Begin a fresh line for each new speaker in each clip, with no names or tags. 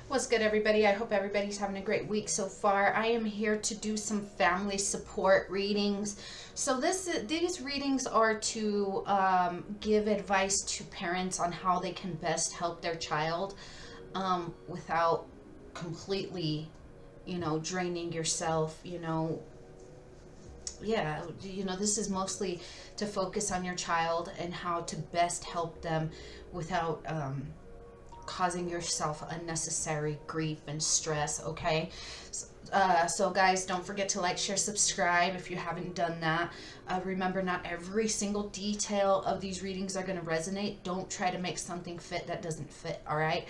What's good, everybody? I hope everybody's having a great week so far. I am here to do some family support readings. So these readings are to give advice to parents on how they can best help their child without completely, draining yourself. This is mostly to focus on your child and how to best help them without causing yourself unnecessary grief and stress. Okay, so guys, don't forget to like, share, subscribe if you haven't done that. Remember, not every single detail of these readings are going to resonate. Don't try to make something fit that doesn't fit. All right.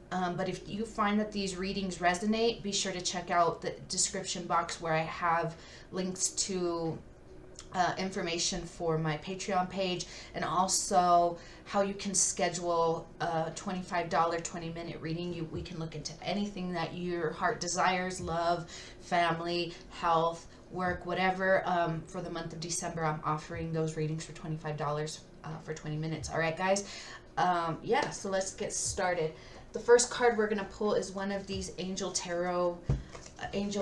But if you find that these readings resonate, be sure to check out the description box where I have links to information for my Patreon page, and also how you can schedule a $25 20-minute reading. We can look into anything that your heart desires: love, family, health, work, whatever. For the month of December, I'm offering those readings for $25 for 20 minutes. All right, guys. So let's get started. The first card we're going to pull is one of these Angel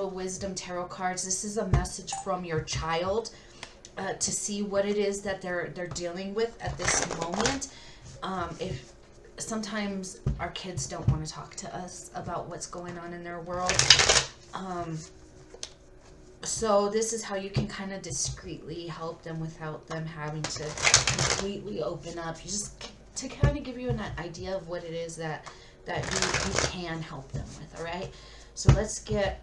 Wisdom Tarot cards. This is a message from your child to see what it is that they're dealing with at this moment. If sometimes our kids don't want to talk to us about what's going on in their world. So this is how you can kind of discreetly help them without them having to completely open up. You just to kind of give you an idea of what it is that you can help them with. All right, so let's get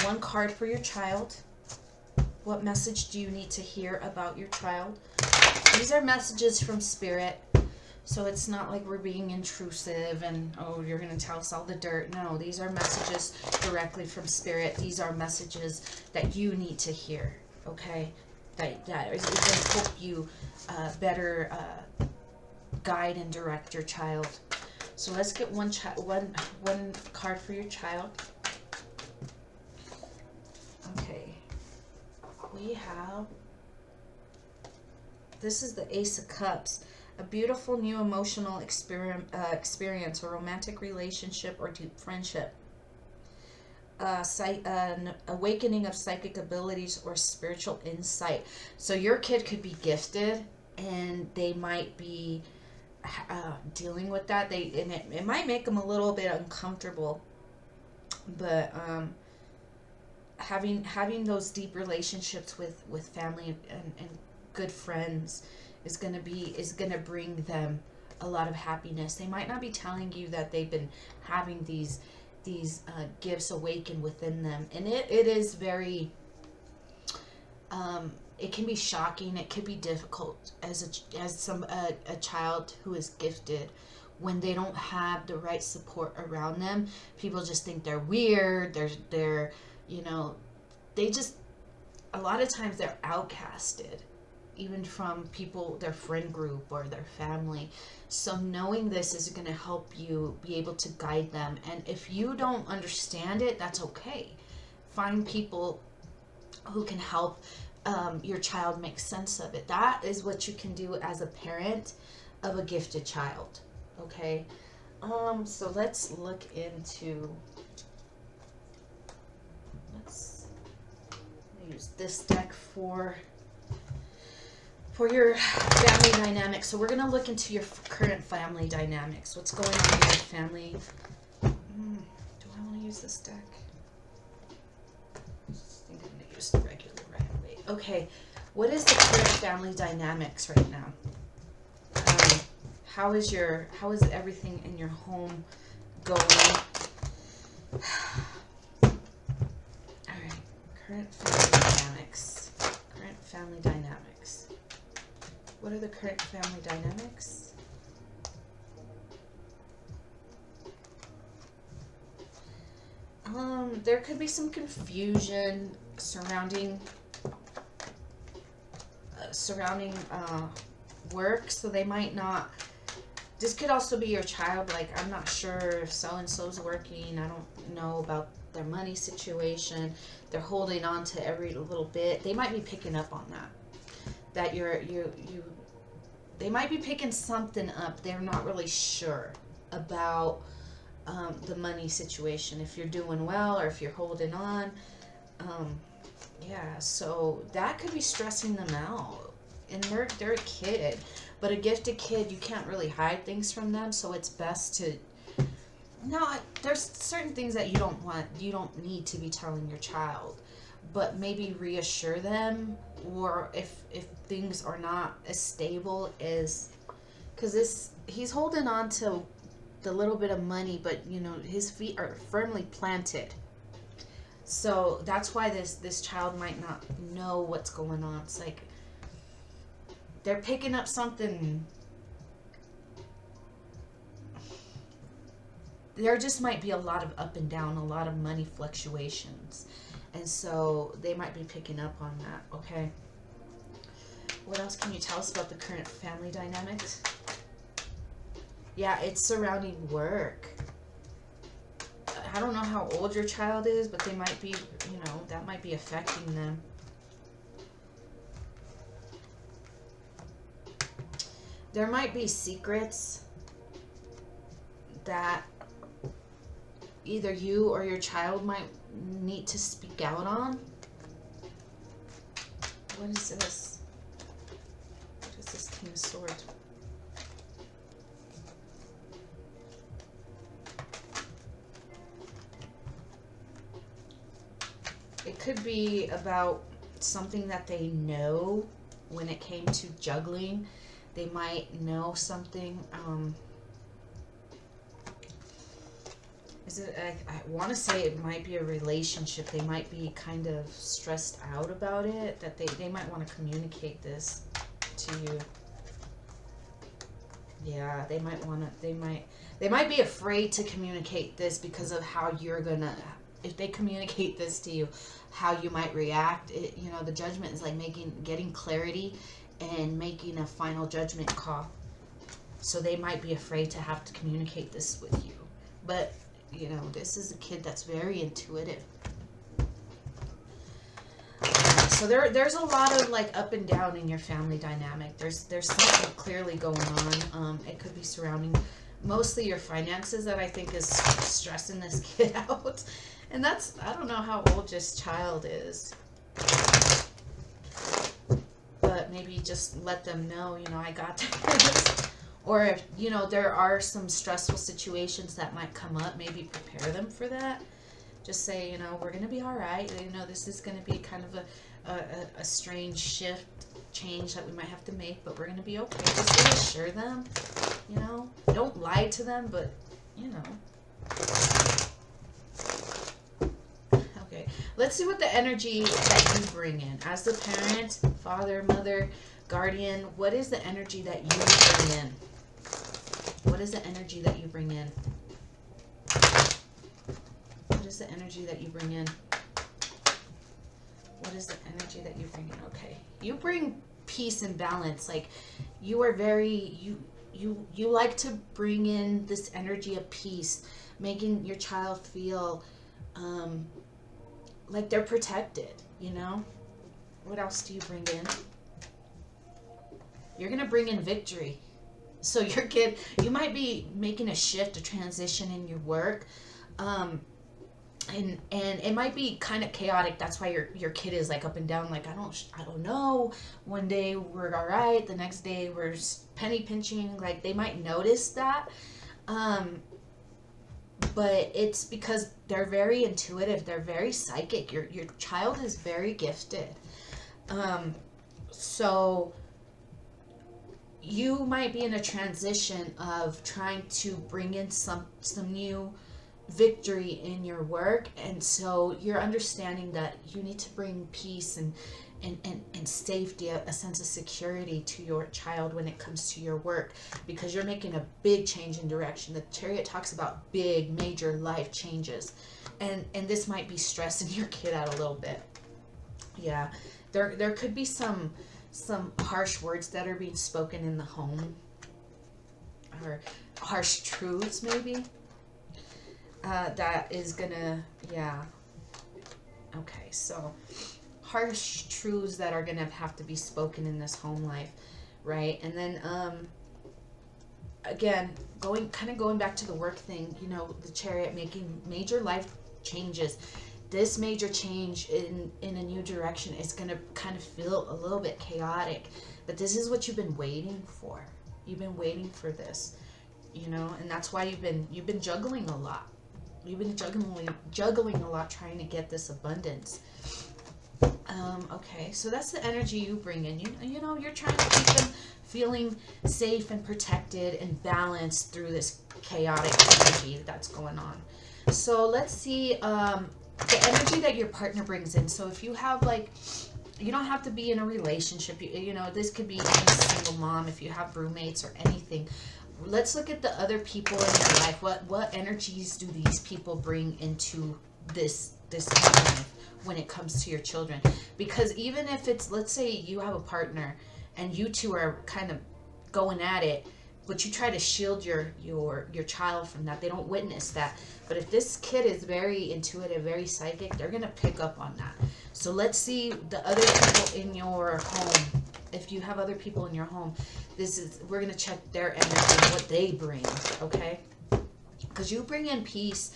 one card for your child. What message do you need to hear about your child? These are messages from Spirit, so it's not like we're being intrusive and, oh, you're going to tell us all the dirt. No, these are messages directly from Spirit. These are messages that you need to hear, okay? That is going to help you better guide and direct your child. So let's get one card for your child. Okay. We have, this is the Ace of Cups, a beautiful new emotional experience, a romantic relationship, or deep friendship. An awakening of psychic abilities or spiritual insight. So your kid could be gifted, and they might be dealing with that. It might make them a little bit uncomfortable, but having those deep relationships with family and good friends is gonna bring them a lot of happiness. They might not be telling you that they've been having these gifts awaken within them, and it is very it can be shocking. It could be difficult as a child who is gifted when they don't have the right support around them. People just think they're weird. They're they just, a lot of times they're outcasted, even from people, their friend group or their family. So knowing this is going to help you be able to guide them. And if you don't understand it, that's okay. Find people who can help your child make sense of it. That is what you can do as a parent of a gifted child. Okay. So let's look into, use this deck for your family dynamics. So we're going to look into your current family dynamics. What's going on in your family? Do I want to use this deck? I think I'm going to use the regular right away. Okay, what is the current family dynamics right now? How is everything in your home going? Current family dynamics. What are the current family dynamics? There could be some confusion surrounding work, so they might not. This could also be your child. Like, I'm not sure if so-and-so's working. I don't know about their money situation. They're holding on to every little bit. They might be picking up on that they might be picking something up. They're not really sure about the money situation, if you're doing well or if you're holding on. Yeah, so that could be stressing them out. And they're a kid, but a gifted kid, you can't really hide things from them, so it's best to no, there's certain things that you don't need to be telling your child, but maybe reassure them, or if things are not as stable as, because this he's holding on to the little bit of money, but his feet are firmly planted. So that's why this child might not know what's going on. It's like they're picking up something. There just might be a lot of up and down, a lot of money fluctuations. And so they might be picking up on that, okay? What else can you tell us about the current family dynamics? Yeah, it's surrounding work. I don't know how old your child is, but they might be, that might be affecting them. There might be secrets that either you or your child might need to speak out on. What is this? What is this King of Swords? It could be about something that they know when it came to juggling. They might know something. I want to say it might be a relationship. They might be kind of stressed out about it, that they might want to communicate this to you. Yeah, they might be afraid to communicate this because of how you're gonna, if they communicate this to you, how you might react. The judgment is like getting clarity and making a final judgment call. So they might be afraid to have to communicate this with you. But, this is a kid that's very intuitive. So there's a lot of like up and down in your family dynamic. There's something clearly going on. It could be surrounding mostly your finances that I think is stressing this kid out. And I don't know how old this child is. But maybe just let them know, I got this. Or if, there are some stressful situations that might come up, maybe prepare them for that. Just say, we're going to be all right. This is going to be kind of a strange change that we might have to make, but we're going to be okay. Just reassure them, Don't lie to them, but, Okay, let's see what the energy that you bring in. As the parent, father, mother, guardian, what is the energy that you bring in? What is the energy that you bring in? What is the energy that you bring in? What is the energy that you bring in? Okay. You bring peace and balance. Like, you are very, you like to bring in this energy of peace, making your child feel like they're protected, What else do you bring in? You're going to bring in victory. So your kid, you might be making a shift, a transition in your work. And it might be kind of chaotic. That's why your kid is like up and down. Like, I don't know. One day we're all right. The next day we're penny pinching. Like, they might notice that. But it's because they're very intuitive. They're very psychic. Your child is very gifted. So you might be in a transition of trying to bring in some new victory in your work, and so you're understanding that you need to bring peace and safety, a sense of security to your child when it comes to your work, because you're making a big change in direction. The Chariot talks about big, major life changes, and this might be stressing your kid out a little bit. Yeah, there could be some harsh words that are being spoken in the home, or harsh truths maybe, that is gonna, yeah. Okay, so harsh truths that are gonna have to be spoken in this home life, right? And then again, going back to the work thing, you know, the Chariot, making major life changes. This major change in a new direction is going to kind of feel a little bit chaotic, but this is what you've been waiting for. You've been waiting for this, you know, and that's why you've been juggling a lot. You've been juggling a lot, trying to get this abundance. Okay, so that's the energy you bring in. You know, you're trying to keep them feeling safe and protected and balanced through this chaotic energy that's going on. So let's see the energy that your partner brings in. So if you have, like, you don't have to be in a relationship. You know, this could be even a single mom, if you have roommates or anything. Let's look at the other people in your life. What energies do these people bring into this life when it comes to your children? Because even if it's, let's say you have a partner and you two are kind of going at it, but you try to shield your child from that. They don't witness that. But if this kid is very intuitive, very psychic, they're going to pick up on that. So let's see the other people in your home. If you have other people in your home, we're going to check their energy and what they bring, okay? Because you bring in peace.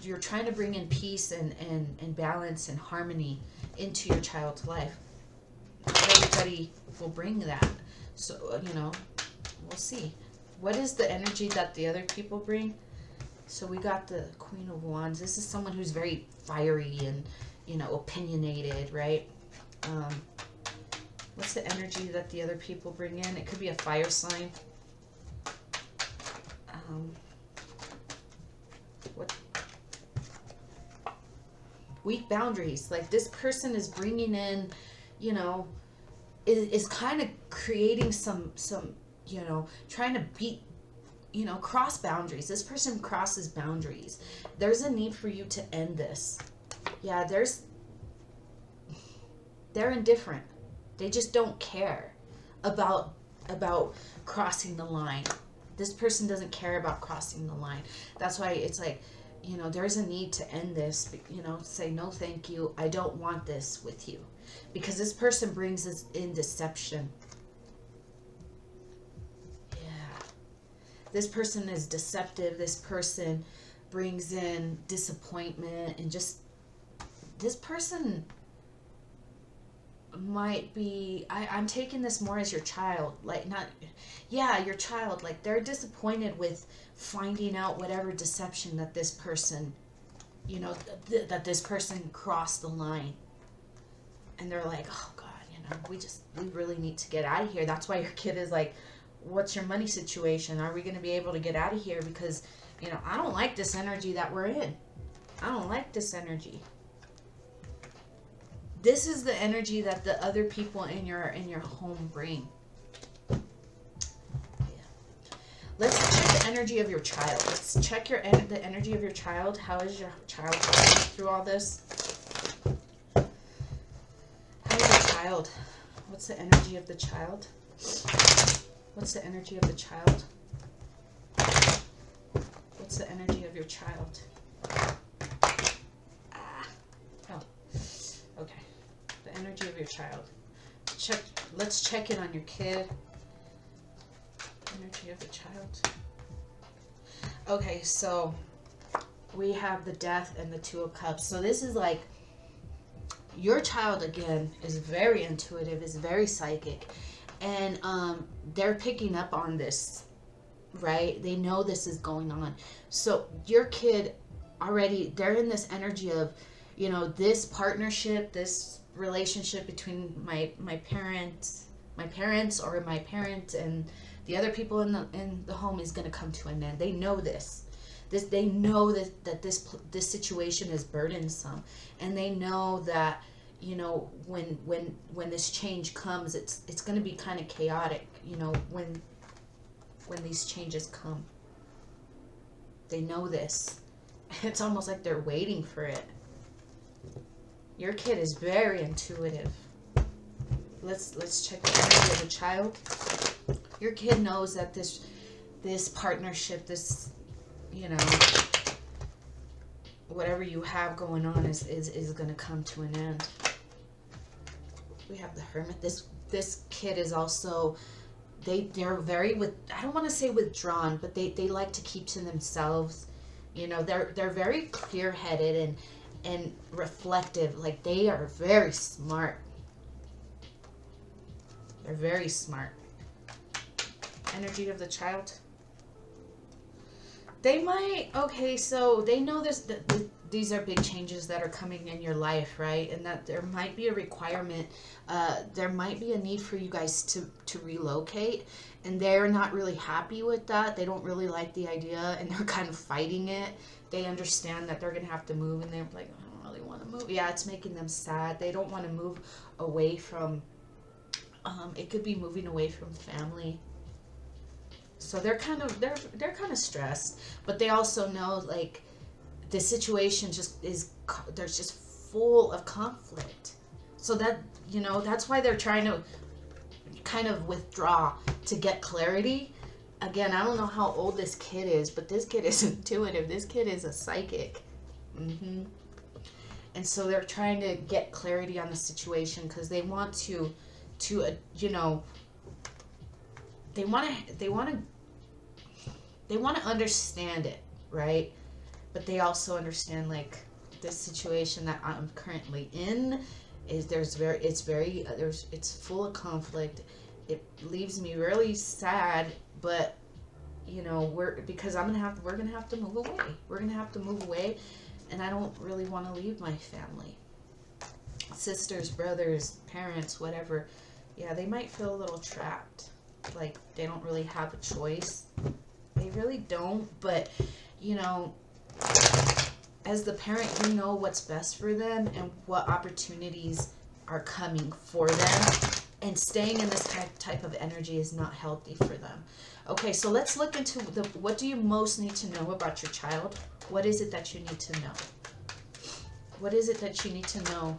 You're trying to bring in peace and balance and harmony into your child's life. Not everybody will bring that. So, you know, we'll see. What is the energy that the other people bring? So we got the Queen of Wands. This is someone who's very fiery and, you know, opinionated, right? What's the energy that the other people bring in? It could be a fire sign. What? Weak boundaries. Like, this person is bringing in, you know, is kind of creating some, you know, trying to beat, you know, cross boundaries. This person crosses boundaries. There's a need for you to end this. Yeah, they're indifferent. They just don't care about crossing the line. This person doesn't care about crossing the line. That's why it's like, you know, there's a need to end this, you know, say, no, thank you. I don't want this with you. Because this person brings us in deception. Yeah. This person is deceptive. This person brings in disappointment, and just, this person might be, I'm taking this more as your child, like, not, yeah, your child, like, they're disappointed with finding out whatever deception that this person, you know, that this person crossed the line, and they're like, oh God, you know, we really need to get out of here. That's why your kid is like, what's your money situation? Are we going to be able to get out of here? Because, you know, I don't like this energy that we're in. I don't like this energy. This is the energy that the other people in your home bring. Yeah. Let's check the energy of your child. Let's check the energy of your child. How is your child going through all this? How is your child? What's the energy of the child? What's the energy of the child? What's the energy of your child? Okay. The energy of your child. Let's check in on your kid. Energy of the child. Okay, so we have the Death and the Two of Cups. So this is like, your child, again, is very intuitive, is very psychic, and they're picking up on this, right? They know this is going on. So your kid already, they're in this energy of, you know, this partnership, this relationship between my parents or my parent and the other people in the home is going to come to an end. They know this. They know that this situation is burdensome, and they know that, you know, when this change comes, it's going to be kind of chaotic, you know, when these changes come. They know this. It's almost like they're waiting for it. Your kid is very intuitive. Let's check the energy of the child. Your kid knows that this partnership, this, you know, whatever you have going on is going to come to an end. We have the Hermit. This kid is also, they're very I don't want to say withdrawn, but they like to keep to themselves. You know, they're very clear-headed and reflective. Like, they are very smart. They're very smart. Energy of the child. They might, okay, so they know these are big changes that are coming in your life, right? And that there might be a requirement, there might be a need for you guys to relocate, and they're not really happy with that. They don't really like the idea, and they're kind of fighting it. They understand that they're going to have to move, and they're like, I don't really want to move. Yeah, it's making them sad. They don't want to move away from, it could be moving away from family. So they're kind of stressed, but they also know, like, the situation there's just full of conflict. So that, you know, that's why they're trying to kind of withdraw to get clarity. Again, I don't know how old this kid is, but this kid is intuitive. This kid is a psychic. And so they're trying to get clarity on the situation because they want to you know, they want to understand it, right? But they also understand, like, this situation that I'm currently in is it's full of conflict. It leaves me really sad, but, you know, we're gonna have to move away. We're gonna have to move away, and I don't really want to leave my family. Sisters, brothers, parents, whatever. Yeah, they might feel a little trapped. Like, they don't really have a choice. They really don't, but, you know, as the parent, you know what's best for them and what opportunities are coming for them. And staying in this type of energy is not healthy for them. Okay, so let's look into what do you most need to know about your child? What is it that you need to know? What is it that you need to know?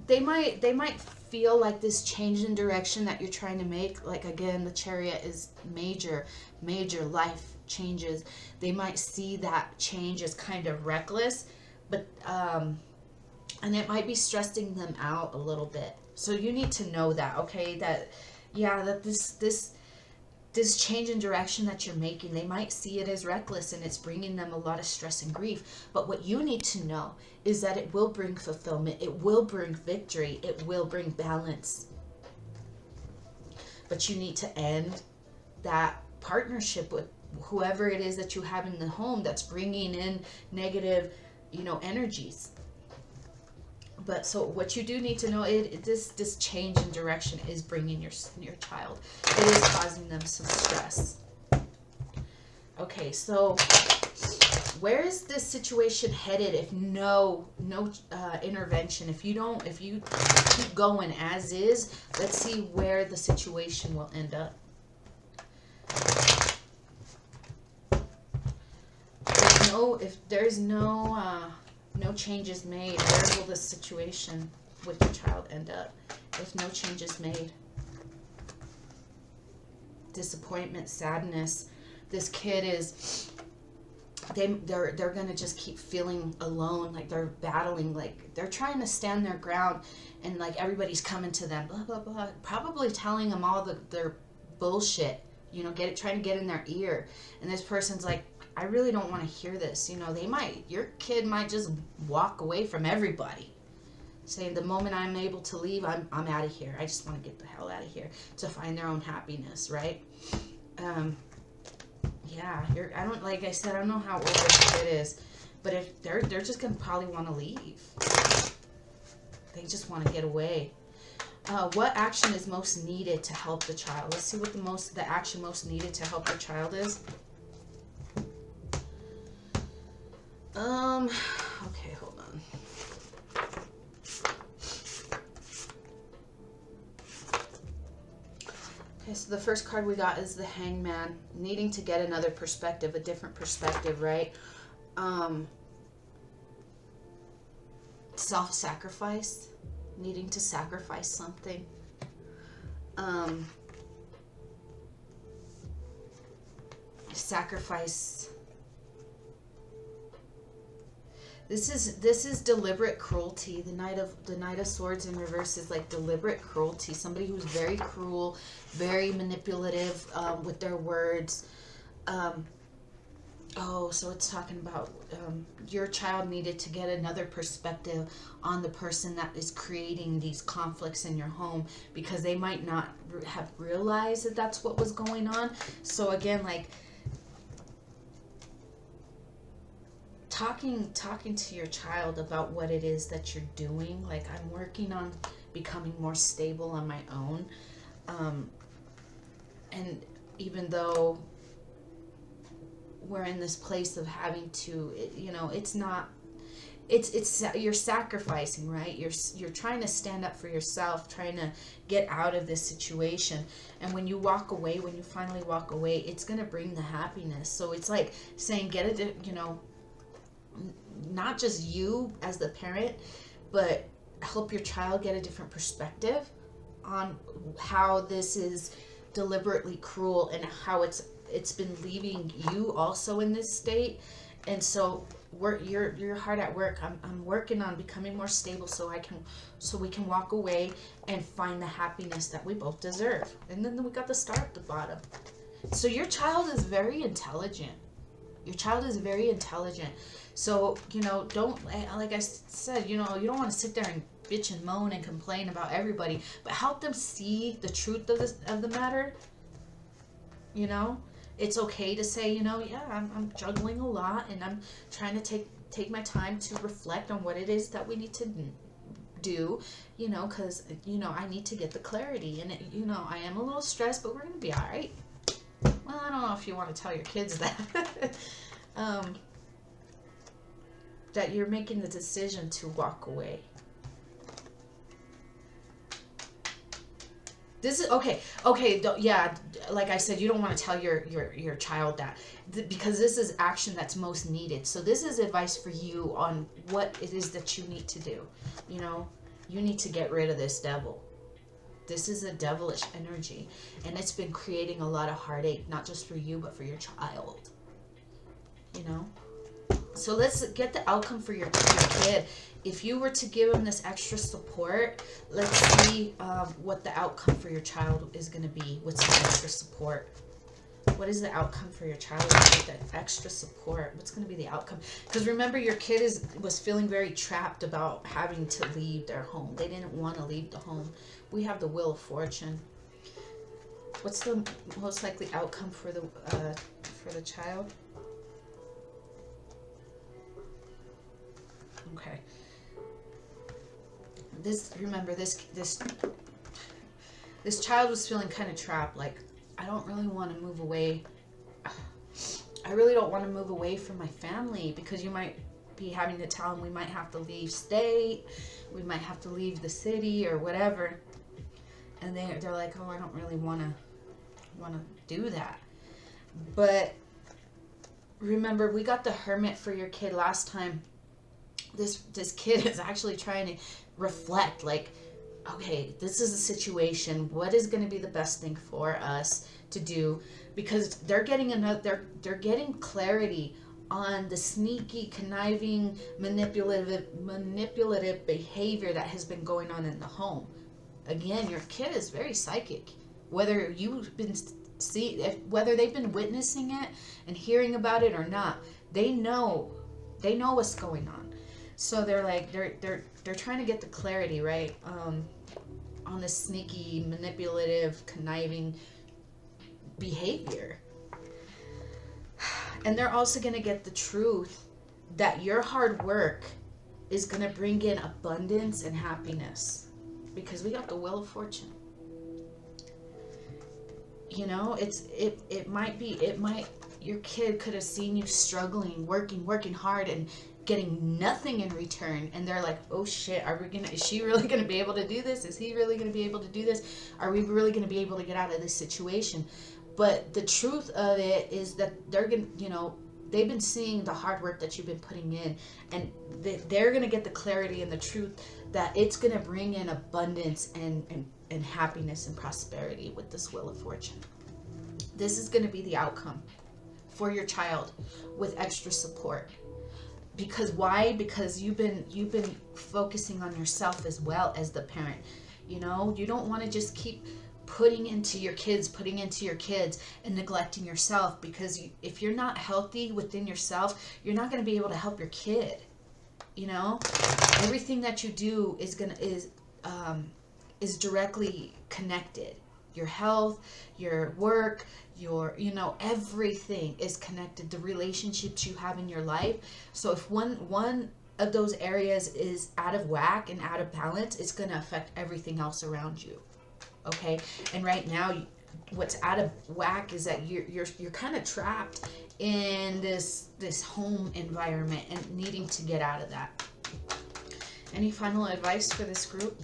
They might feel like this change in direction that you're trying to make, like, again, the Chariot is major life changes. They might see that change as kind of reckless, but and it might be stressing them out a little bit. So you need to know that, okay, that this change in direction that you're making, they might see it as reckless and it's bringing them a lot of stress and grief. But what you need to know is that it will bring fulfillment, it will bring victory, it will bring balance. But you need to end that partnership with whoever it is that you have in the home that's bringing in negative, you know, energies. But so what you do need to know, this change in direction is bringing your child. It is causing them some stress. Okay, so where is this situation headed if no intervention? If you keep going as is, let's see where the situation will end up. If there's no changes made, where will this situation with your child end up? If no changes made. Disappointment, sadness. This kid is, they're gonna just keep feeling alone, like they're battling, like they're trying to stand their ground, and like everybody's coming to them, blah blah blah, probably telling them all their bullshit, you know, trying to get in their ear, and this person's like, I really don't want to hear this. You know, your kid might just walk away from everybody, saying the moment I'm able to leave, I'm out of here. I just want to get the hell out of here, to find their own happiness, right? Yeah, I don't, like I said, I don't know how old this kid is, but if they're just gonna probably want to leave. They just want to get away. What action is most needed to help the child? Let's see what the action most needed to help your child is. Okay, hold on. Okay, so the first card we got is the Hangman, needing to get another perspective, a different perspective, right? Self-sacrifice, needing to sacrifice something. Sacrifice. This is deliberate cruelty. The Knight of Swords in reverse is like deliberate cruelty. Somebody who's very cruel, very manipulative with their words. Oh, so it's talking about your child needed to get another perspective on the person that is creating these conflicts in your home, because they might not have realized that that's what was going on. So again, like talking to your child about what it is that you're doing. Like, I'm working on becoming more stable on my own, and even though we're in this place of having to, you know, it's not, it's you're sacrificing, right? You're trying to stand up for yourself, trying to get out of this situation. And when you walk away, when you finally walk away, it's going to bring the happiness. So it's like saying, get it, you know, not just you as the parent, but help your child get a different perspective on how this is deliberately cruel, and how it's been leaving you also in this state. And so you're hard at work. I'm working on becoming more stable, so we can walk away and find the happiness that we both deserve. And then we got the star at the bottom. So your child is very intelligent. Your child is very intelligent. So, you know, don't, like I said, you know, you don't want to sit there and bitch and moan and complain about everybody, but help them see the truth of the matter. You know, it's okay to say, you know, yeah, I'm juggling a lot, and I'm trying to take my time to reflect on what it is that we need to do, you know, because, you know, I need to get the clarity, and, you know, I am a little stressed, but we're going to be all right. Well, I don't know if you want to tell your kids that. That you're making the decision to walk away. This is okay. Yeah, like I said, you don't want to tell your child that, because this is action that's most needed. So this is advice for you on what it is that you need to do. You know, you need to get rid of this devil. This is a devilish energy, and it's been creating a lot of heartache, not just for you, but for your child. You know? So let's get the outcome for your kid. If you were to give him this extra support, let's see what the outcome for your child is going to be with some extra support. What is the outcome for your child with that extra support? What's going to be the outcome? Because remember, your kid was feeling very trapped about having to leave their home. They didn't want to leave the home. We have the Wheel of Fortune. What's the most likely outcome for the child? Okay. Remember this child was feeling kind of trapped, like, I don't really want to move away. I really don't want to move away from my family, because you might be having to tell them we might have to leave state, we might have to leave the city or whatever. And they're like, oh, I don't really want to do that. But remember, we got the Hermit for your kid last time. This kid is actually trying to reflect, like, okay, this is a situation. What is going to be the best thing for us to do? Because they're getting they're getting clarity on the sneaky, conniving, manipulative behavior that has been going on in the home. Again, your kid is very psychic. Whether you've been whether they've been witnessing it and hearing about it or not, they know what's going on. So they're like, they're trying to get the clarity, right, on this sneaky, manipulative, conniving behavior. And they're also going to get the truth that your hard work is going to bring in abundance and happiness, because we got the Wheel of Fortune. You know, your kid could have seen you struggling, working hard, and getting nothing in return, and they're like, oh shit, is she really gonna be able to do this? Is he really gonna be able to do this? Are we really gonna be able to get out of this situation? But the truth of it is that they're gonna, you know, they've been seeing the hard work that you've been putting in, and they're gonna get the clarity and the truth that it's gonna bring in abundance and happiness and prosperity with this Wheel of Fortune. This is gonna be the outcome for your child with extra support. Because why? Because you've been focusing on yourself as well as the parent. You know, you don't want to just keep putting into your kids and neglecting yourself, because if you're not healthy within yourself, you're not going to be able to help your kid. You know, everything that you do is directly connected. Your health, your work, your, you know, everything is connected. The relationships you have in your life. So if one of those areas is out of whack and out of balance, it's going to affect everything else around you. Okay? And right now, what's out of whack is that you're kind of trapped in this home environment and needing to get out of that. Any final advice for this group?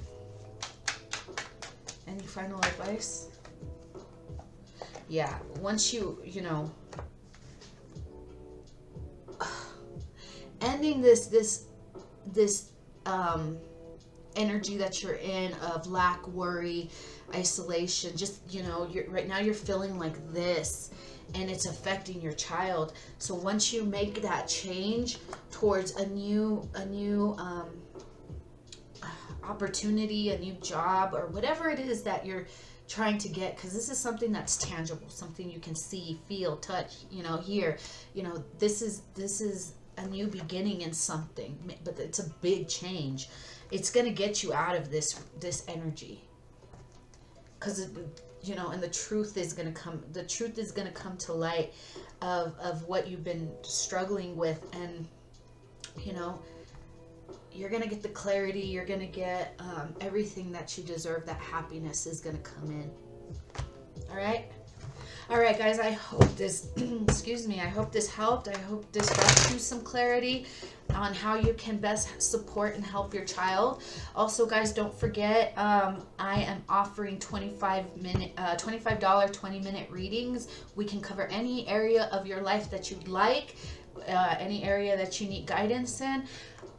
Any final advice? Yeah, once you know, ending this energy that you're in of lack, worry, isolation, just, you know, right now you're feeling like this, and it's affecting your child. So once you make that change towards a new opportunity, a new job, or whatever it is that you're trying to get, because this is something that's tangible, something you can see, feel, touch, you know, hear, you know, this is a new beginning in something, but it's a big change. It's going to get you out of this energy, because, you know, and the truth is going to come to light of what you've been struggling with. And, you know, you're going to get the clarity, you're going to get everything that you deserve. That happiness is going to come in. All right, guys, I hope this, excuse me, I hope this helped. I hope this brought you some clarity on how you can best support and help your child. Also, guys, don't forget, I am offering $25 20-minute readings. We can cover any area of your life that you'd like, any area that you need guidance in.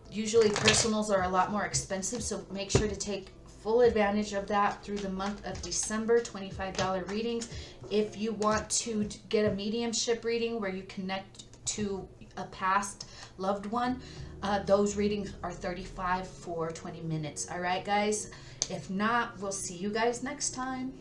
Usually personals are a lot more expensive, so make sure to take full advantage of that through the month of December. $25 readings. If you want to get a mediumship reading where you connect to a past loved one, those readings are $35 for 20 minutes. All right, guys? If not, we'll see you guys next time.